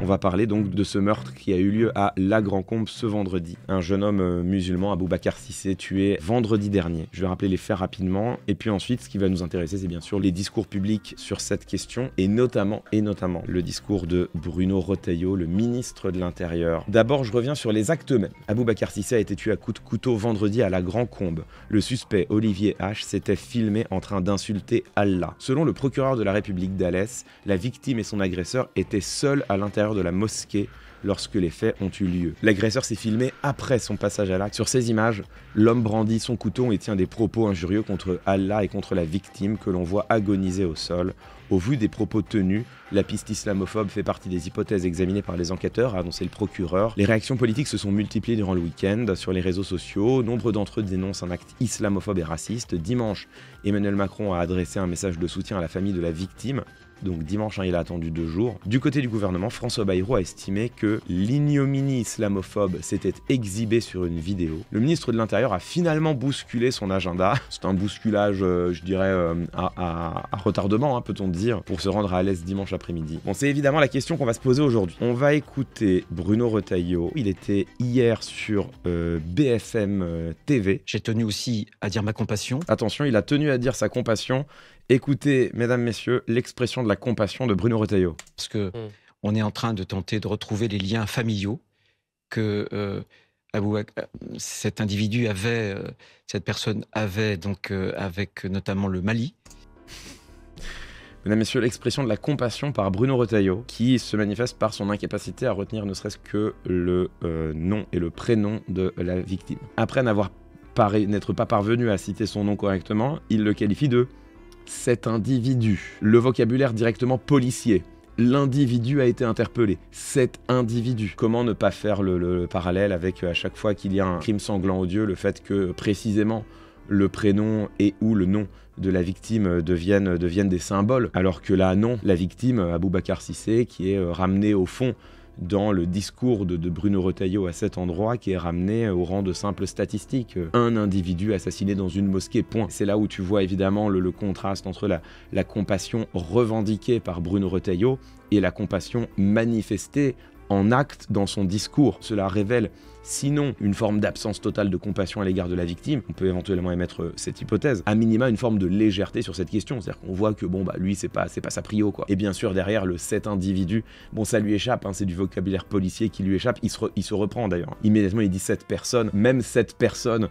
On va parler donc de ce meurtre qui a eu lieu à La Grand-Combe ce vendredi. Un jeune homme musulman, Aboubacar Cissé, tué vendredi dernier. Je vais rappeler les faits rapidement. Et puis ensuite, ce qui va nous intéresser, c'est bien sûr les discours publics sur cette question, et notamment le discours de Bruno Retailleau, le ministre de l'Intérieur. D'abord, je reviens sur les actes eux-mêmes. Aboubacar Cissé a été tué à coups de couteau vendredi à La Grand-Combe. Le suspect, Olivier H, s'était filmé en train d'insulter Allah. Selon le procureur de la République d'Alès, la victime et son agresseur étaient seuls à l'intérieur de la mosquée lorsque les faits ont eu lieu. L'agresseur s'est filmé après son passage à l'acte. Sur ces images, l'homme brandit son couteau et tient des propos injurieux contre Allah et contre la victime que l'on voit agoniser au sol. Au vu des propos tenus, la piste islamophobe fait partie des hypothèses examinées par les enquêteurs, a annoncé le procureur. Les réactions politiques se sont multipliées durant le week-end sur les réseaux sociaux. Nombre d'entre eux dénoncent un acte islamophobe et raciste. Dimanche, Emmanuel Macron a adressé un message de soutien à la famille de la victime. Donc dimanche, il a attendu 2 jours. Du côté du gouvernement, François Bayrou a estimé que l'ignominie islamophobe s'était exhibée sur une vidéo. Le ministre de l'Intérieur a finalement bousculé son agenda. C'est un bousculage, je dirais, à retardement, peut-on dire, pour se rendre à Alès dimanche après-midi. Bon, c'est évidemment la question qu'on va se poser aujourd'hui. On va écouter Bruno Retailleau. Il était hier sur BFM TV. J'ai tenu aussi à dire ma compassion. Attention, il a tenu à dire sa compassion. Écoutez, mesdames, messieurs, l'expression de la compassion de Bruno Retailleau. Parce que on est en train de tenter de retrouver les liens familiaux que cet individu avait, cette personne avait donc avec notamment le Mali. Mesdames, messieurs, l'expression de la compassion par Bruno Retailleau, qui se manifeste par son incapacité à retenir ne serait-ce que le nom et le prénom de la victime. Après n'être pas parvenu à citer son nom correctement, il le qualifie de cet individu. Le vocabulaire directement policier. L'individu a été interpellé. Cet individu. Comment ne pas faire le parallèle avec à chaque fois qu'il y a un crime sanglant odieux, le fait que précisément le prénom et ou le nom de la victime deviennent des symboles, alors que là non, la victime, Aboubacar Cissé, qui est ramené au fond dans le discours de Bruno Retailleau à cet endroit, qui est ramené au rang de simple statistique. Un individu assassiné dans une mosquée, point. C'est là où tu vois évidemment le contraste entre la compassion revendiquée par Bruno Retailleau et la compassion manifestée en acte dans son discours. Cela révèle sinon une forme d'absence totale de compassion à l'égard de la victime, on peut éventuellement émettre cette hypothèse, à minima une forme de légèreté sur cette question, c'est-à-dire qu'on voit que bon bah lui c'est pas sa prio quoi. Et bien sûr derrière le cet individu, bon ça lui échappe, c'est du vocabulaire policier qui lui échappe, il se reprend d'ailleurs. Immédiatement il dit cette personne, même cette personne,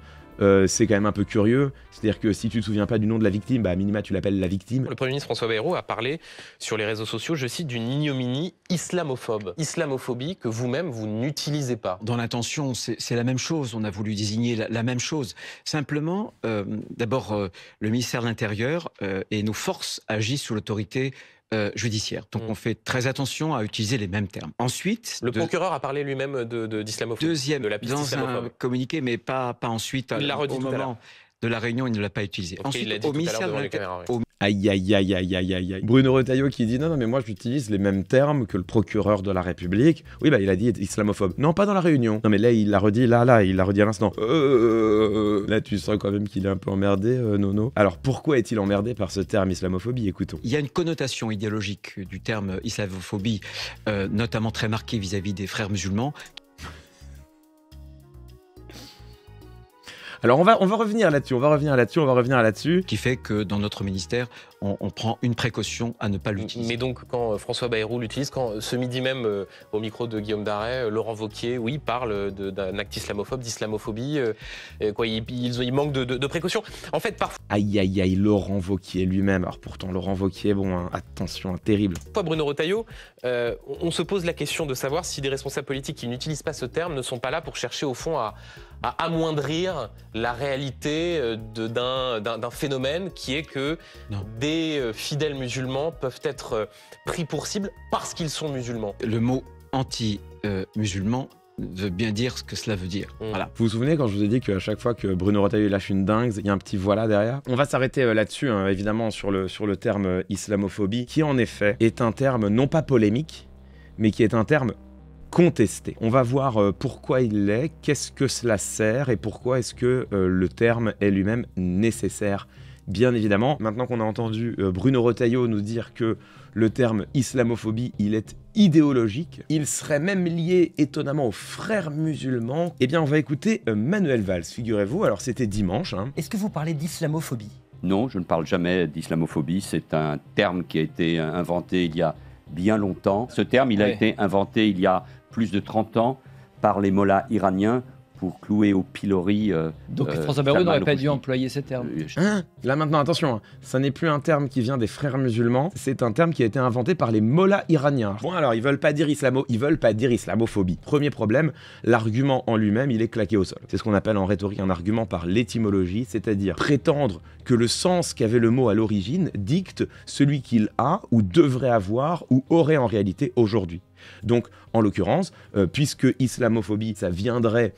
c'est quand même un peu curieux, c'est-à-dire que si tu te souviens pas du nom de la victime, bah à minima tu l'appelles la victime. Le Premier ministre François Bayrou a parlé sur les réseaux sociaux, je cite, d'une ignominie islamophobe. Islamophobie que vous-même vous n'utilisez pas. Dans l'intention, c'est la même chose, on a voulu désigner la même chose. Simplement, d'abord, le ministère de l'Intérieur et nos forces agissent sous l'autorité judiciaire. Donc on fait très attention à utiliser les mêmes termes. Ensuite... Le procureur a parlé lui-même d'islamophobie. Deuxième, de la piste dans islamophobe. Un communiqué, mais pas ensuite. Il l'a redit au tout à moment de la réunion, il ne l'a pas utilisé. Okay, ensuite, il l'a dit au tout à l'heure ministère devant de les caméras. Aïe aïe aïe aïe aïe aïe aïe. Bruno Retailleau qui dit non mais moi j'utilise les mêmes termes que le procureur de la République. Oui bah il a dit islamophobe. Non pas dans la réunion. Non mais là il l'a redit il l'a redit à l'instant. Là tu sens quand même qu'il est un peu emmerdé Nono. Alors pourquoi est-il emmerdé par ce terme islamophobie? Écoutons. Il y a une connotation idéologique du terme islamophobie, notamment très marquée vis-à-vis des frères musulmans. Alors on va revenir là-dessus, Qui fait que dans notre ministère, on prend une précaution à ne pas l'utiliser. Mais donc quand François Bayrou l'utilise, quand ce midi même au micro de Guillaume Darey, Laurent Wauquiez, oui, parle d'un acte islamophobe, d'islamophobie, il manque de précautions. En fait, parfois... Aïe aïe aïe, Laurent Wauquiez lui-même. Alors pourtant Laurent Wauquiez, bon, attention, terrible. Parfois Bruno Retailleau, on se pose la question de savoir si des responsables politiques qui n'utilisent pas ce terme ne sont pas là pour chercher au fond à amoindrir la réalité d'un phénomène qui est que des fidèles musulmans peuvent être pris pour cible parce qu'ils sont musulmans. Le mot anti-musulman veut bien dire ce que cela veut dire. Voilà. Vous vous souvenez quand je vous ai dit qu'à chaque fois que Bruno Retailleau lâche une dingue, il y a un petit voilà derrière? On va s'arrêter là-dessus, évidemment, sur le terme islamophobie, qui en effet est un terme non pas polémique, mais qui est un terme contesté. On va voir pourquoi il l'est, qu'est-ce que cela sert et pourquoi est-ce que le terme est lui-même nécessaire bien évidemment. Maintenant qu'on a entendu Bruno Retailleau nous dire que le terme islamophobie, il est idéologique, il serait même lié étonnamment aux frères musulmans, eh bien on va écouter Manuel Valls, figurez-vous, alors c'était dimanche. Est-ce que vous parlez d'islamophobie? Non, je ne parle jamais d'islamophobie, c'est un terme qui a été inventé il y a bien longtemps. Ce terme, il a été inventé il y a plus de 30 ans par les mollahs iraniens pour clouer au pilori. Donc François Bayrou n'aurait pas dû employer ce terme. Là maintenant, attention, ça n'est plus un terme qui vient des frères musulmans, c'est un terme qui a été inventé par les mollahs iraniens. Bon alors, ils veulent pas dire islamophobie. Premier problème, l'argument en lui-même, il est claqué au sol. C'est ce qu'on appelle en rhétorique un argument par l'étymologie, c'est-à-dire prétendre que le sens qu'avait le mot à l'origine dicte celui qu'il a ou devrait avoir ou aurait en réalité aujourd'hui. Donc, en l'occurrence, puisque islamophobie, ça viendrait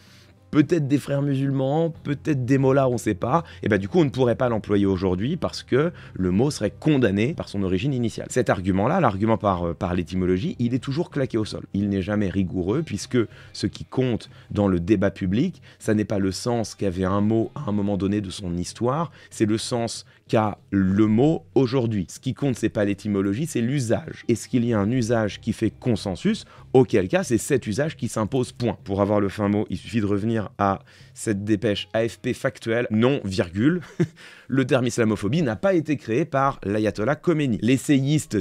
peut-être des frères musulmans, peut-être des mollahs, on ne sait pas, et bien du coup on ne pourrait pas l'employer aujourd'hui parce que le mot serait condamné par son origine initiale. Cet argument-là, l'argument par l'étymologie, il est toujours claqué au sol. Il n'est jamais rigoureux puisque ce qui compte dans le débat public, ça n'est pas le sens qu'avait un mot à un moment donné de son histoire, c'est le sens qu'a le mot aujourd'hui. Ce qui compte, c'est pas l'étymologie, c'est l'usage. Est-ce qu'il y a un usage qui fait consensus? Auquel cas, c'est cet usage qui s'impose, point. Pour avoir le fin mot, il suffit de revenir à cette dépêche AFP factuelle, non, virgule. Le terme islamophobie n'a pas été créé par l'ayatollah Khomeini. L'essayiste,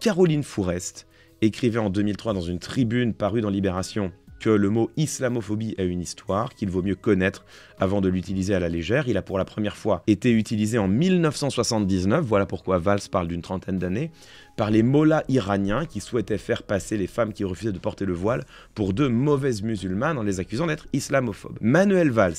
Caroline Fourest, écrivait en 2003 dans une tribune parue dans Libération que le mot islamophobie a une histoire, qu'il vaut mieux connaître avant de l'utiliser à la légère. Il a pour la première fois été utilisé en 1979, voilà pourquoi Valls parle d'une trentaine d'années, par les mollahs iraniens qui souhaitaient faire passer les femmes qui refusaient de porter le voile pour de mauvaises musulmanes en les accusant d'être islamophobes. Manuel Valls,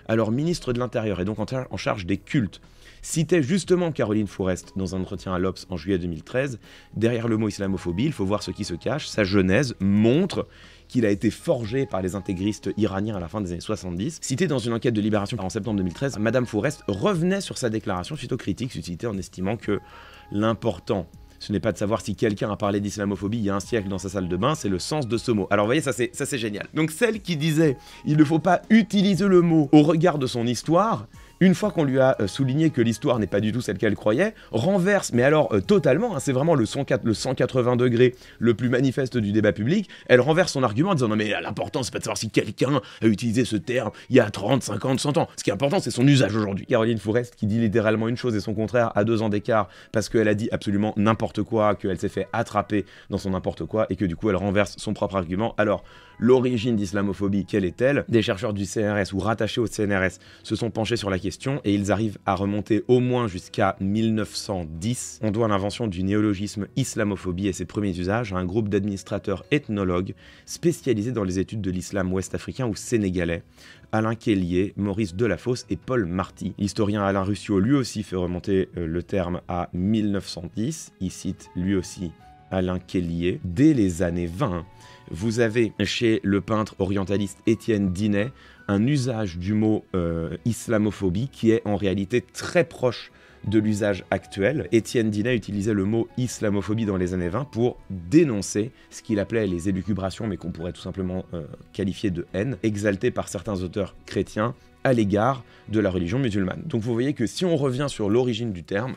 alors ministre de l'Intérieur et donc en charge des cultes, citait justement Caroline Fourest dans un entretien à l'Obs en juillet 2013. Derrière le mot islamophobie, il faut voir ce qui se cache. Sa genèse montre qu'il a été forgé par les intégristes iraniens à la fin des années 70. Cité dans une enquête de Libération en septembre 2013, Madame Fourest revenait sur sa déclaration suite aux critiques suscitées en estimant que l'important, ce n'est pas de savoir si quelqu'un a parlé d'islamophobie il y a un siècle dans sa salle de bain, c'est le sens de ce mot. Alors vous voyez, ça c'est génial. Donc celle qui disait « il ne faut pas utiliser le mot au regard de son histoire », une fois qu'on lui a souligné que l'histoire n'est pas du tout celle qu'elle croyait, renverse, mais alors totalement, c'est vraiment le 180 degrés le plus manifeste du débat public, elle renverse son argument en disant « non mais l'important c'est pas de savoir si quelqu'un a utilisé ce terme il y a 30, 50, 100 ans, ce qui est important c'est son usage aujourd'hui ». Caroline Fourest qui dit littéralement une chose et son contraire à 2 ans d'écart parce qu'elle a dit absolument n'importe quoi, qu'elle s'est fait attraper dans son n'importe quoi et que du coup elle renverse son propre argument. Alors, l'origine d'islamophobie, quelle est-elle? Des chercheurs du CNRS ou rattachés au CNRS se sont penchés sur la question et ils arrivent à remonter au moins jusqu'à 1910. On doit l'invention du néologisme islamophobie et ses premiers usages à un groupe d'administrateurs ethnologues spécialisés dans les études de l'islam ouest-africain ou sénégalais, Alain Kellier, Maurice Delafosse et Paul Marty. L'historien Alain Ruscio lui aussi fait remonter le terme à 1910. Il cite lui aussi Alain Kellier. Dès les années 20, vous avez chez le peintre orientaliste Étienne Dinet un usage du mot islamophobie qui est en réalité très proche de l'usage actuel. Étienne Dinet utilisait le mot islamophobie dans les années 20 pour dénoncer ce qu'il appelait les élucubrations, mais qu'on pourrait tout simplement qualifier de haine, exaltées par certains auteurs chrétiens à l'égard de la religion musulmane. Donc vous voyez que si on revient sur l'origine du terme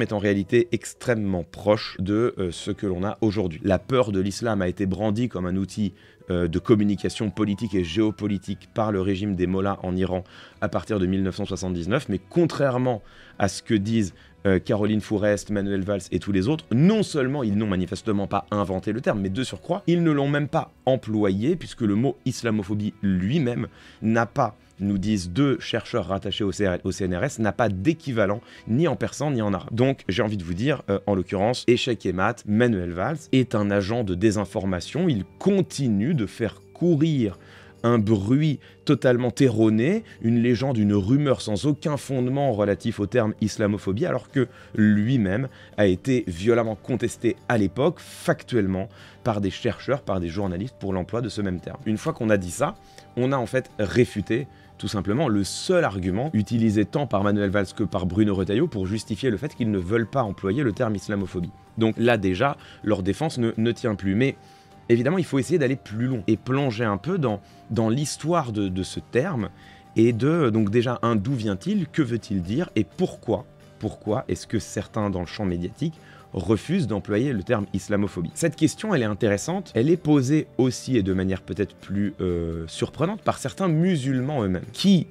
est en réalité extrêmement proche de ce que l'on a aujourd'hui. La peur de l'islam a été brandie comme un outil de communication politique et géopolitique par le régime des mollahs en Iran à partir de 1979, mais contrairement à ce que disent Caroline Fourest, Manuel Valls et tous les autres, non seulement ils n'ont manifestement pas inventé le terme, mais de surcroît, ils ne l'ont même pas employé, puisque le mot islamophobie lui-même n'a pas, nous disent 2 chercheurs rattachés au CNRS, n'a pas d'équivalent ni en persan ni en arabe. Donc j'ai envie de vous dire, en l'occurrence, échec et mat, Manuel Valls est un agent de désinformation, il continue de faire courir un bruit totalement erroné, une légende, une rumeur sans aucun fondement relatif au terme islamophobie, alors que lui-même a été violemment contesté à l'époque, factuellement, par des chercheurs, par des journalistes pour l'emploi de ce même terme. Une fois qu'on a dit ça, on a en fait réfuté tout simplement le seul argument utilisé tant par Manuel Valls que par Bruno Retailleau pour justifier le fait qu'ils ne veulent pas employer le terme islamophobie. Donc là déjà, leur défense ne tient plus. Mais évidemment, il faut essayer d'aller plus loin et plonger un peu dans l'histoire de ce terme Et donc déjà, d'où vient-il? Que veut-il dire? Et pourquoi est-ce que certains dans le champ médiatique refusent d'employer le terme islamophobie? Cette question, elle est intéressante. Elle est posée aussi, et de manière peut-être plus surprenante, par certains musulmans eux-mêmes, qui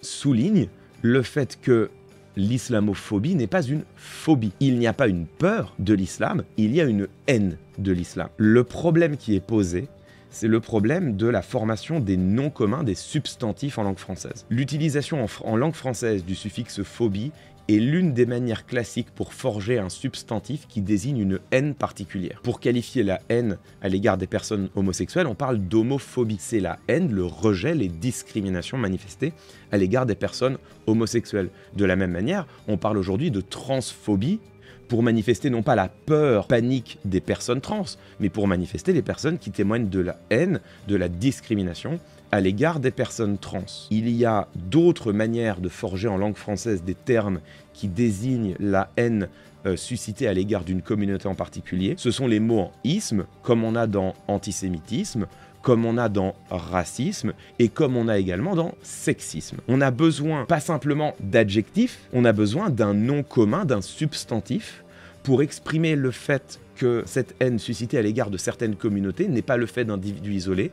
soulignent le fait que l'islamophobie n'est pas une phobie. Il n'y a pas une peur de l'islam, il y a une haine de l'islam. Le problème qui est posé, c'est le problème de la formation des noms communs des substantifs en langue française. L'utilisation en langue française du suffixe phobie est l'une des manières classiques pour forger un substantif qui désigne une haine particulière. Pour qualifier la haine à l'égard des personnes homosexuelles, on parle d'homophobie. C'est la haine, le rejet, les discriminations manifestées à l'égard des personnes homosexuelles. De la même manière, on parle aujourd'hui de transphobie pour manifester non pas la peur, panique des personnes trans, mais pour manifester les personnes qui témoignent de la haine, de la discrimination à l'égard des personnes trans. Il y a d'autres manières de forger en langue française des termes qui désignent la haine suscitée à l'égard d'une communauté en particulier. Ce sont les mots en isme, comme on a dans antisémitisme, comme on a dans racisme et comme on a également dans sexisme. On a besoin pas simplement d'adjectifs, on a besoin d'un nom commun, d'un substantif pour exprimer le fait que cette haine suscitée à l'égard de certaines communautés n'est pas le fait d'individus isolés,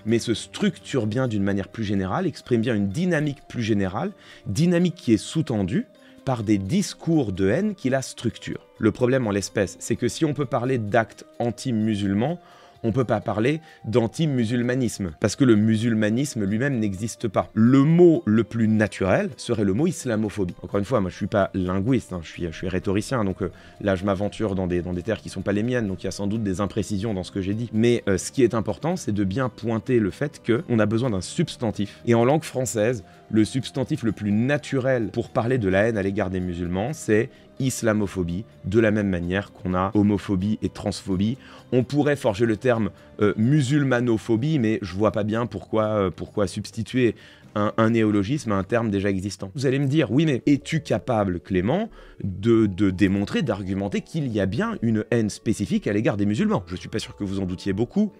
mais se structure bien d'une manière plus générale, exprime bien une dynamique plus générale, dynamique qui est sous-tendue par des discours de haine qui la structurent. Le problème en l'espèce, c'est que si on peut parler d'actes anti-musulmans, on ne peut pas parler d'anti-musulmanisme, parce que le musulmanisme lui-même n'existe pas. Le mot le plus naturel serait le mot islamophobie. Encore une fois, moi je ne suis pas linguiste, je suis rhétoricien, donc là je m'aventure dans des terres qui ne sont pas les miennes, donc il y a sans doute des imprécisions dans ce que j'ai dit. Mais ce qui est important, c'est de bien pointer le fait qu'on a besoin d'un substantif. Et en langue française, le substantif le plus naturel pour parler de la haine à l'égard des musulmans, c'est islamophobie, de la même manière qu'on a homophobie et transphobie. On pourrait forger le terme musulmanophobie, mais je vois pas bien pourquoi substituer un néologisme à un terme déjà existant. Vous allez me dire, oui, mais es-tu capable, Clément, de démontrer, d'argumenter qu'il y a bien une haine spécifique à l'égard des musulmans? Je suis pas sûr que vous en doutiez beaucoup,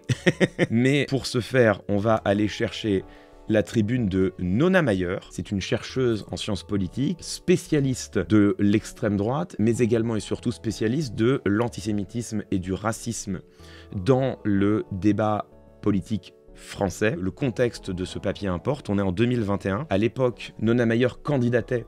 mais pour ce faire, on va aller chercher la tribune de Nona Mayer. C'est une chercheuse en sciences politiques, spécialiste de l'extrême droite, mais également et surtout spécialiste de l'antisémitisme et du racisme dans le débat politique français. Le contexte de ce papier importe, on est en 2021. À l'époque, Nona Mayer candidatait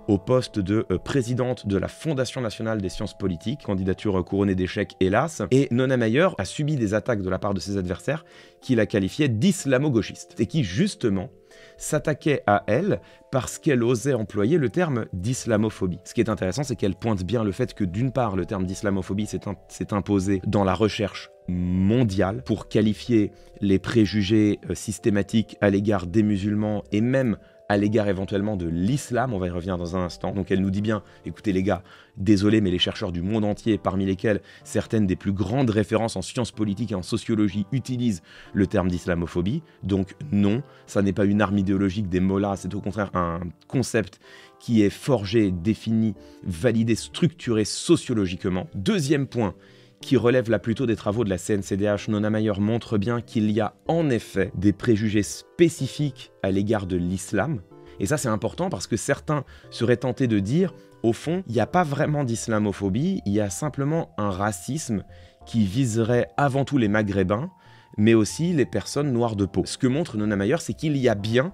au poste de présidente de la Fondation nationale des sciences politiques, candidature couronnée d'échec hélas, et Nona Mayer a subi des attaques de la part de ses adversaires qui la qualifiaient d'islamo-gauchiste, et qui justement s'attaquaient à elle parce qu'elle osait employer le terme d'islamophobie. Ce qui est intéressant, c'est qu'elle pointe bien le fait que d'une part, le terme d'islamophobie s'est imposé dans la recherche mondiale pour qualifier les préjugés systématiques à l'égard des musulmans et même à l'égard éventuellement de l'islam, on va y revenir dans un instant. Donc elle nous dit bien, écoutez les gars, désolé mais les chercheurs du monde entier, parmi lesquels certaines des plus grandes références en sciences politiques et en sociologie utilisent le terme d'islamophobie, donc non, ça n'est pas une arme idéologique des mollahs, c'est au contraire un concept qui est forgé, défini, validé, structuré sociologiquement. Deuxième point, qui relève là plutôt des travaux de la CNCDH, Nona Mayer montre bien qu'il y a en effet des préjugés spécifiques à l'égard de l'islam. Et ça c'est important parce que certains seraient tentés de dire, au fond, il n'y a pas vraiment d'islamophobie, il y a simplement un racisme qui viserait avant tout les Maghrébins, mais aussi les personnes noires de peau. Ce que montre Nona Mayer, c'est qu'il y a bien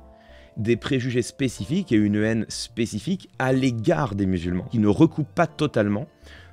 des préjugés spécifiques et une haine spécifique à l'égard des musulmans, qui ne recoupent pas totalement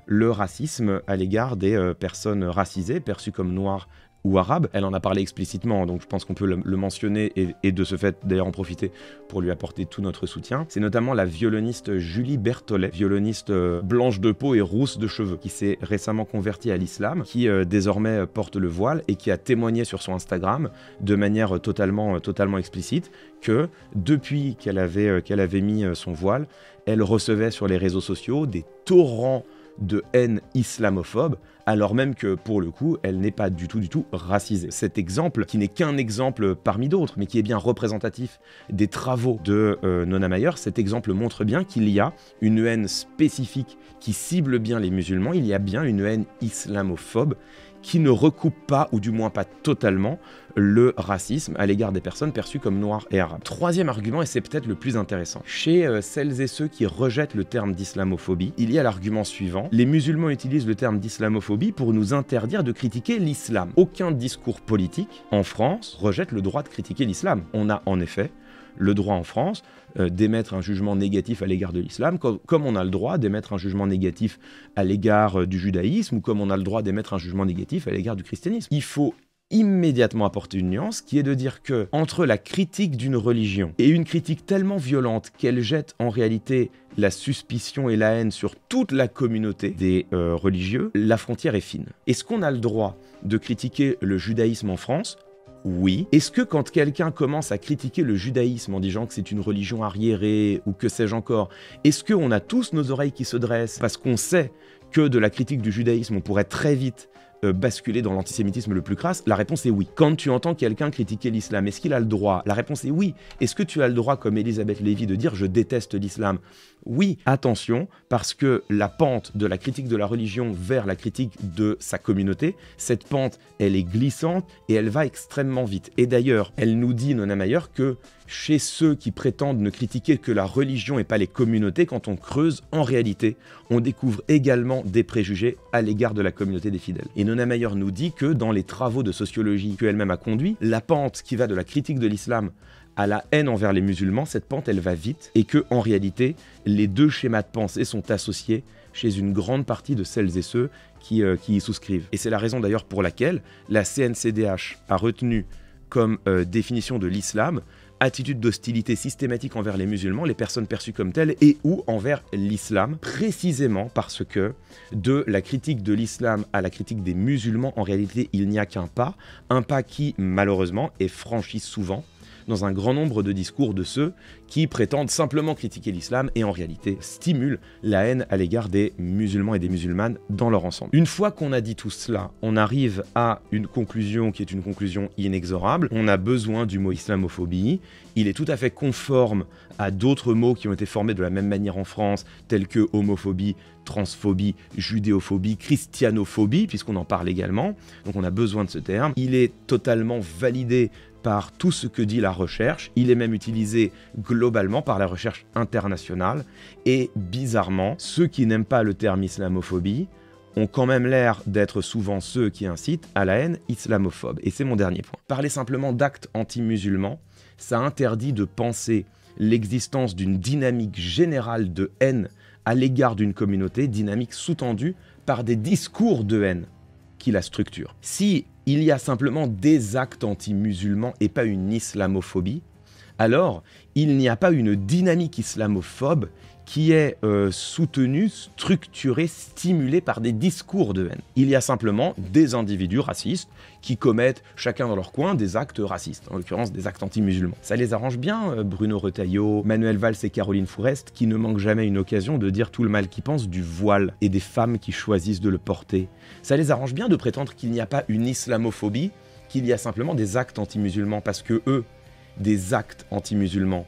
le racisme à l'égard des personnes racisées, perçues comme noires ou arabes. Elle en a parlé explicitement, donc je pense qu'on peut le mentionner et de ce fait d'ailleurs en profiter pour lui apporter tout notre soutien. C'est notamment la violoniste Julie Berthollet, violoniste blanche de peau et rousse de cheveux, qui s'est récemment convertie à l'islam, qui désormais porte le voile et qui a témoigné sur son Instagram de manière totalement explicite que depuis qu'elle avait mis son voile, elle recevait sur les réseaux sociaux des torrents de haine islamophobe, alors même que, pour le coup, elle n'est pas du tout racisée. Cet exemple, qui n'est qu'un exemple parmi d'autres, mais qui est bien représentatif des travaux de Nona Mayer, cet exemple montre bien qu'il y a une haine spécifique qui cible bien les musulmans, il y a bien une haine islamophobe qui ne recoupe pas, ou du moins pas totalement, le racisme à l'égard des personnes perçues comme noires et arabes. Troisième argument, et c'est peut-être le plus intéressant. Chez celles et ceux qui rejettent le terme d'islamophobie, il y a l'argument suivant. Les musulmans utilisent le terme d'islamophobie pour nous interdire de critiquer l'islam. Aucun discours politique en France rejette le droit de critiquer l'islam. On a en effet le droit en France d'émettre un jugement négatif à l'égard de l'islam, comme on a le droit d'émettre un jugement négatif à l'égard du judaïsme, ou comme on a le droit d'émettre un jugement négatif à l'égard du christianisme. Il faut immédiatement apporter une nuance qui est de dire que entre la critique d'une religion et une critique tellement violente qu'elle jette en réalité la suspicion et la haine sur toute la communauté des religieux, la frontière est fine. Est-ce qu'on a le droit de critiquer le judaïsme en France ? Oui. Est-ce que quand quelqu'un commence à critiquer le judaïsme en disant que c'est une religion arriérée ou que sais-je encore, est-ce qu'on a tous nos oreilles qui se dressent parce qu'on sait que de la critique du judaïsme on pourrait très vite basculer dans l'antisémitisme le plus crasse? La réponse est oui. Quand tu entends quelqu'un critiquer l'islam, est-ce qu'il a le droit? La réponse est oui. Est-ce que tu as le droit, comme Elisabeth Lévy, de dire « je déteste l'islam » ? Oui. Attention, parce que la pente de la critique de la religion vers la critique de sa communauté, cette pente, elle est glissante et elle va extrêmement vite. Et d'ailleurs, elle nous dit, Nona Mayer, que chez ceux qui prétendent ne critiquer que la religion et pas les communautés, quand on creuse, en réalité, on découvre également des préjugés à l'égard de la communauté des fidèles. Et Nona Mayer nous dit que dans les travaux de sociologie qu'elle-même a conduits, la pente qui va de la critique de l'islam à la haine envers les musulmans, cette pente, elle va vite, et que en réalité, les deux schémas de pensée sont associés chez une grande partie de celles et ceux qui y souscrivent. Et c'est la raison d'ailleurs pour laquelle la CNCDH a retenu comme définition de l'islam attitude d'hostilité systématique envers les musulmans, les personnes perçues comme telles, et ou envers l'islam, précisément parce que de la critique de l'islam à la critique des musulmans, en réalité, il n'y a qu'un pas qui, malheureusement, est franchi souvent dans un grand nombre de discours de ceux qui prétendent simplement critiquer l'islam et en réalité stimulent la haine à l'égard des musulmans et des musulmanes dans leur ensemble. Une fois qu'on a dit tout cela, on arrive à une conclusion qui est une conclusion inexorable. On a besoin du mot islamophobie. Il est tout à fait conforme à d'autres mots qui ont été formés de la même manière en France, tels que homophobie, transphobie, judéophobie, christianophobie, puisqu'on en parle également. Donc on a besoin de ce terme. Il est totalement validé par tout ce que dit la recherche, il est même utilisé globalement par la recherche internationale, et bizarrement, ceux qui n'aiment pas le terme islamophobie ont quand même l'air d'être souvent ceux qui incitent à la haine islamophobe. Et c'est mon dernier point. Parler simplement d'actes anti-musulmans, ça interdit de penser l'existence d'une dynamique générale de haine à l'égard d'une communauté, dynamique sous-tendue par des discours de haine qui la structurent. Si il y a simplement des actes anti-musulmans et pas une islamophobie, alors il n'y a pas une dynamique islamophobe qui est soutenue, structurée, stimulée par des discours de haine. Il y a simplement des individus racistes qui commettent, chacun dans leur coin, des actes racistes, en l'occurrence des actes anti-musulmans. Ça les arrange bien, Bruno Retailleau, Manuel Valls et Caroline Fourest, qui ne manquent jamais une occasion de dire tout le mal qu'ils pensent du voile et des femmes qui choisissent de le porter. Ça les arrange bien de prétendre qu'il n'y a pas une islamophobie, qu'il y a simplement des actes anti-musulmans, parce que eux, des actes anti-musulmans,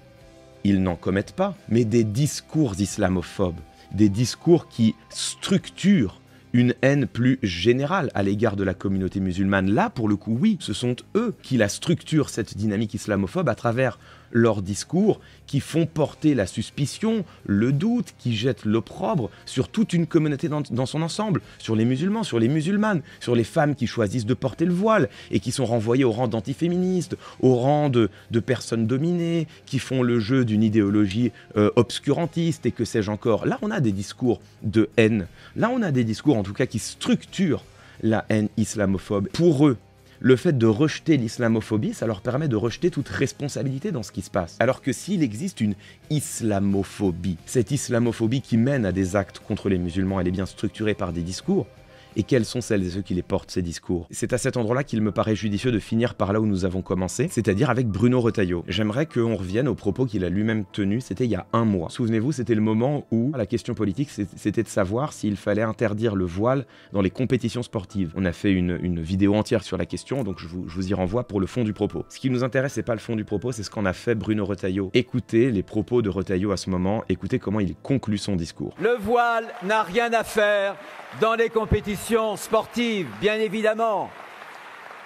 ils n'en commettent pas, mais des discours islamophobes, des discours qui structurent une haine plus générale à l'égard de la communauté musulmane. Là, pour le coup, oui, ce sont eux qui la structurent, cette dynamique islamophobe, à travers leurs discours qui font porter la suspicion, le doute, qui jettent l'opprobre sur toute une communauté dans son ensemble, sur les musulmans, sur les musulmanes, sur les femmes qui choisissent de porter le voile et qui sont renvoyées au rang d'antiféministes, au rang de personnes dominées, qui font le jeu d'une idéologie obscurantiste et que sais-je encore. Là, on a des discours de haine. Là, on a des discours, en tout cas, qui structurent la haine islamophobe. Pour eux, le fait de rejeter l'islamophobie, ça leur permet de rejeter toute responsabilité dans ce qui se passe. Alors que s'il existe une islamophobie, cette islamophobie qui mène à des actes contre les musulmans, elle est bien structurée par des discours. Et quels sont celles et ceux qui les portent, ces discours? C'est à cet endroit-là qu'il me paraît judicieux de finir par là où nous avons commencé, c'est-à-dire avec Bruno Retailleau. J'aimerais qu'on revienne aux propos qu'il a lui-même tenus, c'était il y a un mois. Souvenez-vous, c'était le moment où la question politique, c'était de savoir s'il fallait interdire le voile dans les compétitions sportives. On a fait une vidéo entière sur la question, donc je vous y renvoie pour le fond du propos. Ce qui nous intéresse, c'est pas le fond du propos, c'est ce qu'en a fait Bruno Retailleau. Écoutez les propos de Retailleau à ce moment, écoutez comment il conclut son discours. Le voile n'a rien à faire dans les compétitions compétition sportive, bien évidemment.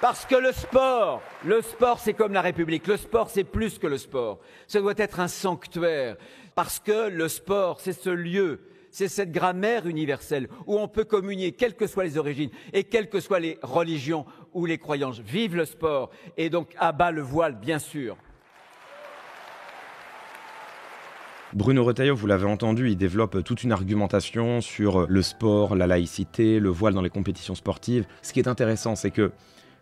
Parce que le sport c'est comme la République. Le sport, c'est plus que le sport. Ça doit être un sanctuaire. Parce que le sport, c'est ce lieu, c'est cette grammaire universelle où on peut communier, quelles que soient les origines et quelles que soient les religions ou les croyances. Vive le sport et donc à bas le voile, bien sûr. Bruno Retailleau, vous l'avez entendu, il développe toute une argumentation sur le sport, la laïcité, le voile dans les compétitions sportives. Ce qui est intéressant, c'est que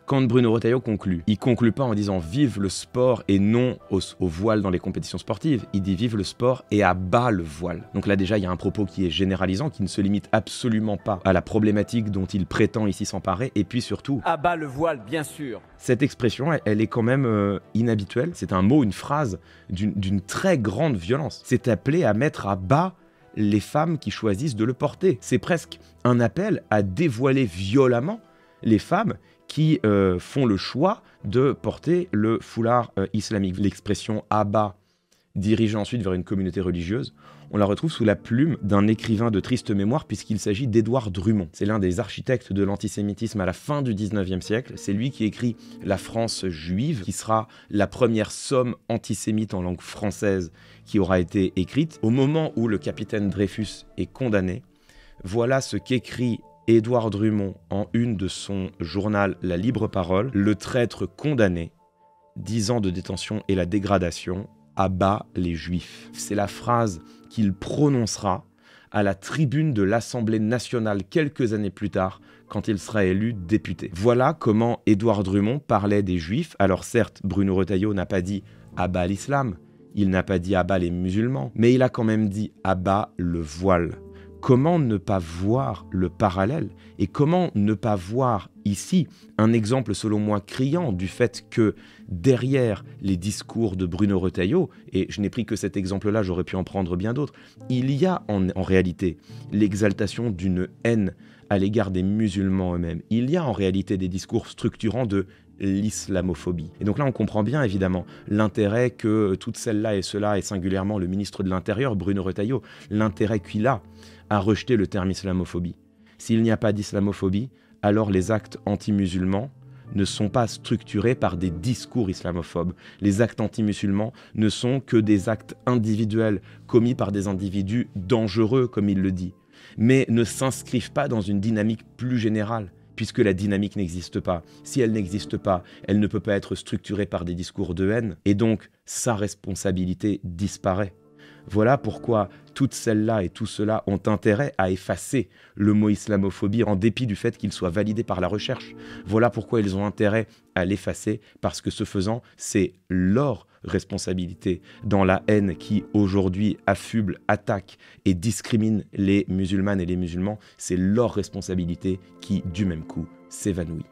quand Bruno Retailleau conclut, il conclut pas en disant « vive le sport » et non au voile dans les compétitions sportives. Il dit « vive le sport et à bas le voile ». Donc là déjà, il y a un propos qui est généralisant, qui ne se limite absolument pas à la problématique dont il prétend ici s'emparer, et puis surtout… À bas le voile, bien sûr. Cette expression, elle est quand même inhabituelle. C'est un mot, une phrase d'une très grande violence. C'est appelé à mettre à bas les femmes qui choisissent de le porter. C'est presque un appel à dévoiler violemment les femmes qui font le choix de porter le foulard islamique. L'expression « abat » dirigée ensuite vers une communauté religieuse, on la retrouve sous la plume d'un écrivain de triste mémoire puisqu'il s'agit d'Édouard Drummond. C'est l'un des architectes de l'antisémitisme à la fin du 19e siècle. C'est lui qui écrit « La France juive », qui sera la première somme antisémite en langue française qui aura été écrite. Au moment où le capitaine Dreyfus est condamné, voilà ce qu'écrit Édouard Drummond, en une de son journal La Libre Parole, le traître condamné, 10 ans de détention et la dégradation, abat les Juifs. C'est la phrase qu'il prononcera à la tribune de l'Assemblée nationale quelques années plus tard, quand il sera élu député. Voilà comment Édouard Drummond parlait des Juifs. Alors certes, Bruno Retailleau n'a pas dit abat l'islam, il n'a pas dit abat les musulmans, mais il a quand même dit abat le voile. Comment ne pas voir le parallèle et comment ne pas voir ici un exemple selon moi criant du fait que derrière les discours de Bruno Retailleau, et je n'ai pris que cet exemple-là, j'aurais pu en prendre bien d'autres, il y a en réalité l'exaltation d'une haine à l'égard des musulmans eux-mêmes. Il y a en réalité des discours structurants de l'islamophobie. Et donc là, on comprend bien évidemment l'intérêt que toutes celles-là et ceux-là, et singulièrement le ministre de l'Intérieur, Bruno Retailleau, l'intérêt qu'il a à rejeter le terme islamophobie. S'il n'y a pas d'islamophobie, alors les actes anti-musulmans ne sont pas structurés par des discours islamophobes. Les actes anti-musulmans ne sont que des actes individuels commis par des individus dangereux, comme il le dit, mais ne s'inscrivent pas dans une dynamique plus générale, puisque la dynamique n'existe pas. Si elle n'existe pas, elle ne peut pas être structurée par des discours de haine, et donc sa responsabilité disparaît. Voilà pourquoi toutes celles-là et tout cela ont intérêt à effacer le mot islamophobie en dépit du fait qu'il soit validé par la recherche. Voilà pourquoi ils ont intérêt à l'effacer, parce que ce faisant, c'est leur responsabilité dans la haine qui aujourd'hui affuble, attaque et discrimine les musulmanes et les musulmans. C'est leur responsabilité qui, du même coup, s'évanouit.